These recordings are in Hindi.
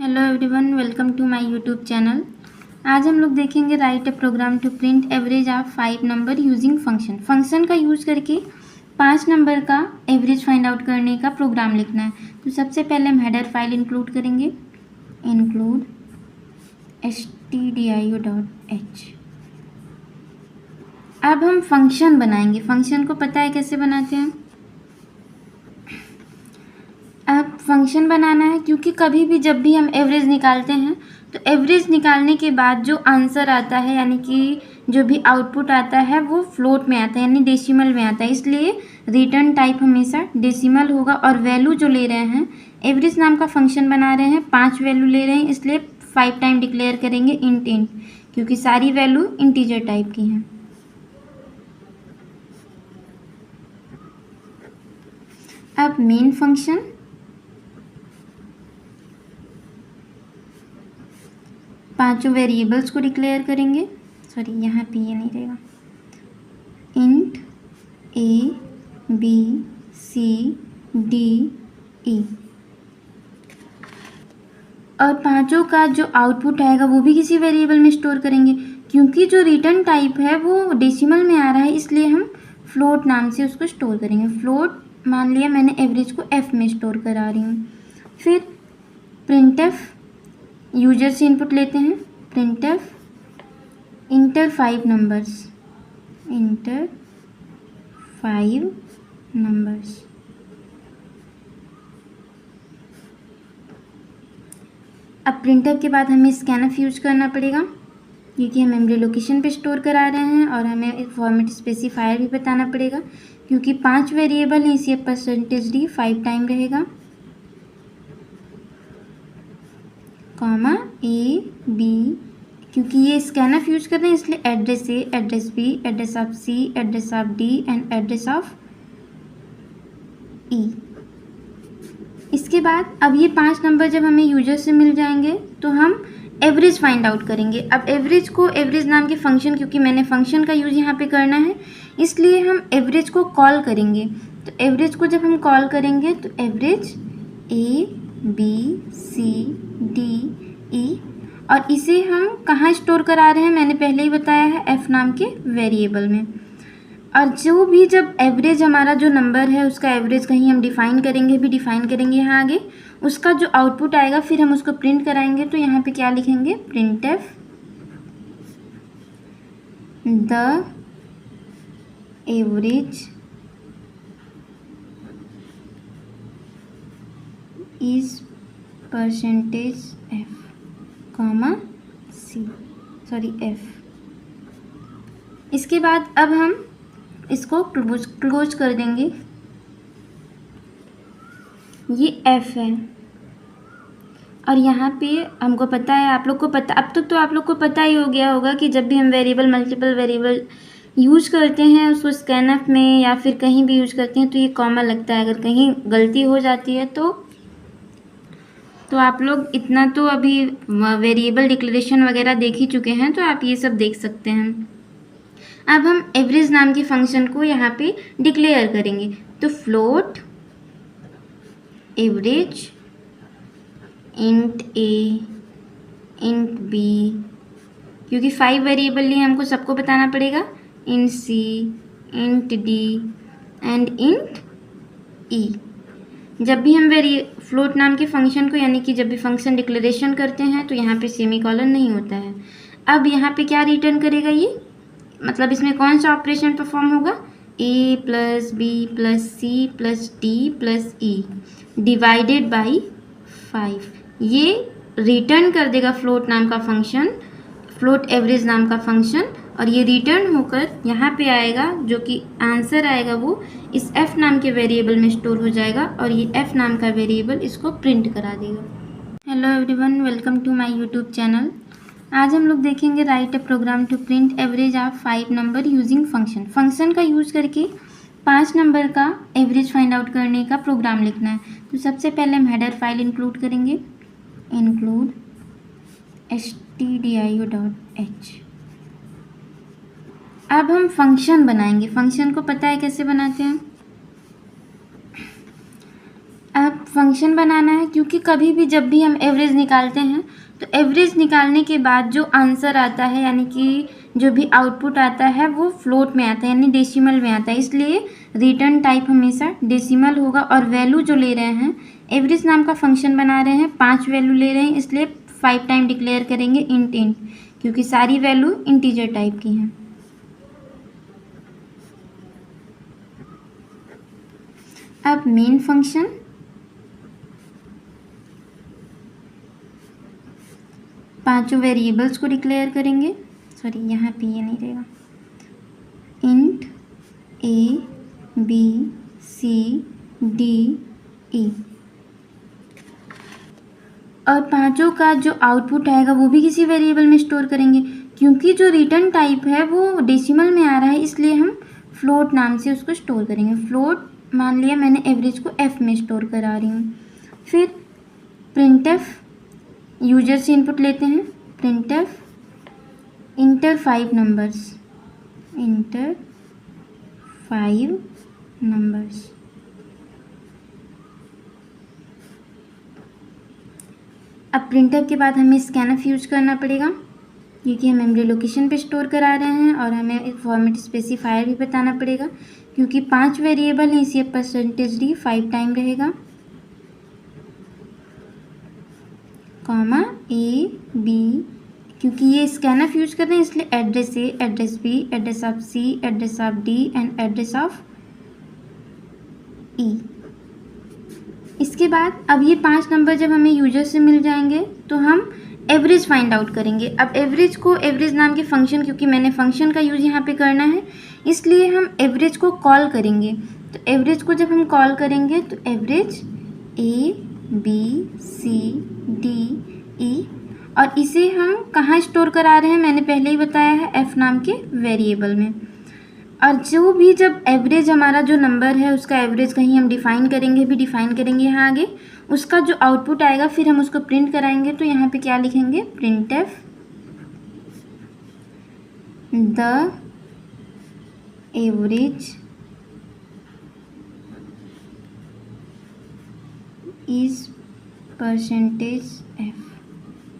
Hello everyone, welcome to my YouTube channel. आज हम लोग देखेंगे write a program to print average of 5 number using function. Function का यूज़ करके 5 नंबर का एवरेज फाइंड आउट करने का प्रोग्राम लिखना है। तो सबसे पहले हम हेडर फाइल इंक्लूड करेंगे, इंक्लूड stdio.h। अब हम फंक्शन बनाएंगे। फंक्शन को पता है कैसे बनाते हैं। अब फंक्शन बनाना है क्योंकि कभी भी जब भी हम एवरेज निकालते हैं तो एवरेज निकालने के बाद जो आंसर आता है यानी कि जो भी आउटपुट आता है वो फ्लोट में आता है यानी डेसिमल में आता है। इसलिए रिटर्न टाइप हमेशा डेसिमल होगा और वैल्यू जो ले रहे हैं, एवरेज नाम का फंक्शन बना रहे हैं, 5 वैल्यू ले रहे हैं, इसलिए 5 टाइम डिक्लेयर करेंगे इंट क्योंकि सारी वैल्यू इंटीजर टाइप की हैं। अब मेन फंक्शन पांचों वेरिएबल्स को डिक्लेयर करेंगे। सॉरी, यहाँ पे ये नहीं रहेगा। Int A B C D E और पांचों का जो आउटपुट आएगा वो भी किसी वेरिएबल में स्टोर करेंगे। क्योंकि जो रिटर्न टाइप है वो डेसिमल में आ रहा है इसलिए हम फ्लोट नाम से उसको स्टोर करेंगे। फ्लोट मान लिया मैंने एवरेज को एफ में स्टोर करा रही हूँ। फिर प्रिंटफ यूजर से इनपुट लेते हैं। Printf inter 5 numbers, inter 5 numbers. अब प्रिंटफ के बाद हमें स्कैनफ यूज करना पड़ेगा क्योंकि हम मेमोरी लोकेशन पे स्टोर करा रहे हैं और हमें एक फॉर्मेट स्पेसिफायर भी बताना पड़ेगा क्योंकि 5 वेरिएबल है, इसी %d 5 टाइम रहेगा, कॉमा ए बी। क्योंकि ये स्कैनफ यूज कर रहे हैं इसलिए address A, address B, address of C, address of D and address of E. इसके बाद अब ये 5 नंबर जब हमें यूजर से मिल जाएंगे तो हम एवरेज फाइंड आउट करेंगे। अब एवरेज को एवरेज नाम के फंक्शन, क्योंकि मैंने फंक्शन का यूज यहाँ पे करना है इसलिए हम एवरेज को कॉल करेंगे। तो एवरेज को जब हम कॉल करेंगे तो average A B C D E और इसे हम कहाँ स्टोर करा रहे हैं मैंने पहले ही बताया है, एफ नाम के वेरिएबल में। और जो भी जब एवरेज हमारा जो नंबर है उसका एवरेज कहीं हम डिफ़ाइन करेंगे यहाँ आगे, उसका जो आउटपुट आएगा फिर हम उसको प्रिंट कराएंगे। तो यहाँ पे क्या लिखेंगे, printf the average is %f, comma C, sorry F. इसके बाद अब हम इसको क्लोज कर देंगे। ये f है और यहाँ पे हमको पता है, आप लोग को पता, अब तक तो आप लोग को पता ही हो गया होगा कि जब भी हम वेरिएबल मल्टीपल वेरिएबल यूज करते हैं उसको स्कैनफ में या फिर कहीं भी यूज करते हैं तो ये कॉमा लगता है। अगर कहीं गलती हो जाती है तो आप लोग इतना तो अभी वेरिएबल डिक्लेरेशन वगैरह देख ही चुके हैं तो आप ये सब देख सकते हैं। अब हम एवरेज नाम के फंक्शन को यहाँ पे डिक्लेयर करेंगे। तो float average int A, int B, क्योंकि 5 वेरिएबल लिए हमको सबको बताना पड़ेगा, int C, int D and int E. जब भी हम फ्लोट नाम के फंक्शन को यानी कि जब भी फंक्शन डिक्लेरेशन करते हैं तो यहाँ पे सेमीकोलन नहीं होता है। अब यहाँ पे क्या रिटर्न करेगा ये, मतलब इसमें कौन सा ऑपरेशन परफॉर्म होगा, a plus B plus C plus D plus E divided by 5। ये रिटर्न कर देगा फ्लोट नाम का फंक्शन, फ्लोट एवरेज नाम का फंक्शन, और ये रिटर्न होकर यहाँ पे आएगा। जो कि आंसर आएगा वो इस f नाम के वेरिएबल में स्टोर हो जाएगा और ये f नाम का वेरिएबल इसको प्रिंट करा देगा। Hello everyone, welcome to my YouTube channel. आज हम लोग देखेंगे write a program to print average of 5 number using function. Function का यूज करके 5 नंबर का एवरेज फाइंड आउट करने का प्रोग्राम लिखना है। तो सबसे पहले हम हेडर फाइल इंक्लूड करेंगे, इंक्लूड stdio.h। अब हम फंक्शन बनाएंगे। फंक्शन को पता है कैसे बनाते हैं। अब फंक्शन बनाना है, क्योंकि कभी भी जब भी हम एवरेज निकालते हैं तो एवरेज निकालने के बाद जो आंसर आता है यानी कि जो भी आउटपुट आता है वो फ्लोट में आता है यानी डेसिमल में आता है, इसलिए रिटर्न टाइप हमेशा डेसिमल होगा। और वैल्यू जो ले रहे हैं, एवरेज नाम का फंक्शन बना रहे हैं, 5 वैल्यू ले रहे हैं, इसलिए 5 टाइम डिक्लेयर करेंगे इंट, क्योंकि सारी वैल्यू इंटीजर टाइप की हैं। अब मेन फंक्शन, पांचों वेरिएबल्स को डिक्लेयर करेंगे। सॉरी, यहाँ पे ये नहीं रहेगा। Int A B C D E, और पांचों का जो आउटपुट आएगा वो भी किसी वेरिएबल में स्टोर करेंगे। क्योंकि जो रिटर्न टाइप है वो डेसिमल में आ रहा है, इसलिए हम फ्लोट नाम से उसको स्टोर करेंगे। फ्लोट मान लिया मैंने एवरेज को एफ में स्टोर करा रही हूँ। फिर प्रिंटफ, यूजर से इनपुट लेते हैं। Printf inter 5 numbers, inter 5 numbers. अब प्रिंटफ के बाद हमें स्कैनफ यूज करना पड़ेगा, क्योंकि हम मेमोरी लोकेशन पे स्टोर करा रहे हैं, और हमें एक फॉर्मेट स्पेसिफायर भी बताना पड़ेगा, क्योंकि 5 वेरिएबल है, इसी %d 5 टाइम रहेगा, कॉमा ए बी, क्योंकि ये स्कैनफ यूज कर रहे हैं इसलिए address A, address B, address of C, address of D and address of E. इसके बाद अब ये 5 नंबर जब हमें यूजर से मिल जाएंगे तो हम एवरेज फाइंड आउट करेंगे। अब एवरेज को एवरेज नाम के फंक्शन, क्योंकि मैंने फंक्शन का यूज यहाँ पे करना है इसलिए हम एवरेज को कॉल करेंगे। तो एवरेज को जब हम कॉल करेंगे तो average A B C D E, और इसे हम कहाँ स्टोर करा रहे हैं मैंने पहले ही बताया है, एफ नाम के वेरिएबल में। और जो भी जब एवरेज हमारा जो नंबर है उसका एवरेज कहीं हम डिफ़ाइन करेंगे यहाँ आगे, उसका जो आउटपुट आएगा फिर हम उसको प्रिंट कराएंगे। तो यहाँ पे क्या लिखेंगे, printf the average is %f,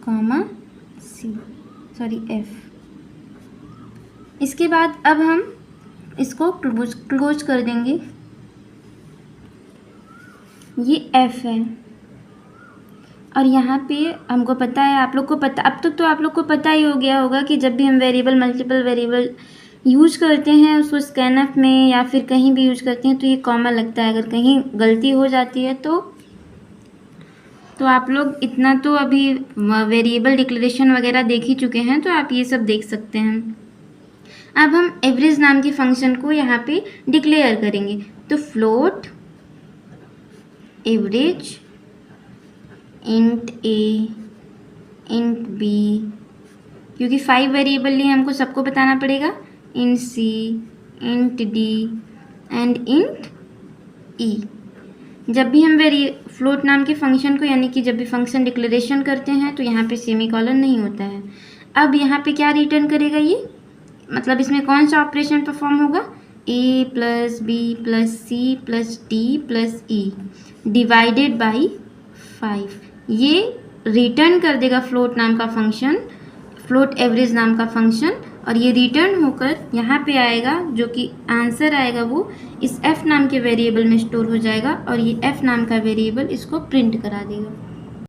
comma C, sorry F. इसके बाद अब हम इसको क्लोज कर देंगे। ये f है, और यहाँ पे हमको पता है, आप लोग को पता, अब तक तो आप लोग को पता ही हो गया होगा कि जब भी हम वेरिएबल मल्टीपल वेरिएबल यूज करते हैं उसको स्कैनफ में या फिर कहीं भी यूज करते हैं तो ये कॉमा लगता है। अगर कहीं गलती हो जाती है तो आप लोग इतना तो अभी वेरिएबल डिक्लेरेशन वगैरह देख ही चुके हैं, तो आप ये सब देख सकते हैं। अब हम एवरेज नाम के फंक्शन को यहाँ पे डिक्लेयर करेंगे। तो float average int A int B, क्योंकि 5 वेरिएबल लिए हमको सबको बताना पड़ेगा, int C, int D and int E. जब भी हम फ्लोट नाम के फंक्शन को, यानी कि जब भी फंक्शन डिक्लेरेशन करते हैं तो यहाँ पे सेमीकोलन नहीं होता है। अब यहाँ पे क्या रिटर्न करेगा ये, मतलब इसमें कौन सा ऑपरेशन परफॉर्म होगा, a plus B plus C plus D plus E divided by 5। ये रिटर्न कर देगा फ्लोट नाम का फंक्शन, फ्लोट एवरेज नाम का फंक्शन, और ये रिटर्न होकर यहाँ पे आएगा, जो कि आंसर आएगा वो इस f नाम के वेरिएबल में स्टोर हो जाएगा, और ये f नाम का वेरिएबल इसको प्रिंट करा देगा।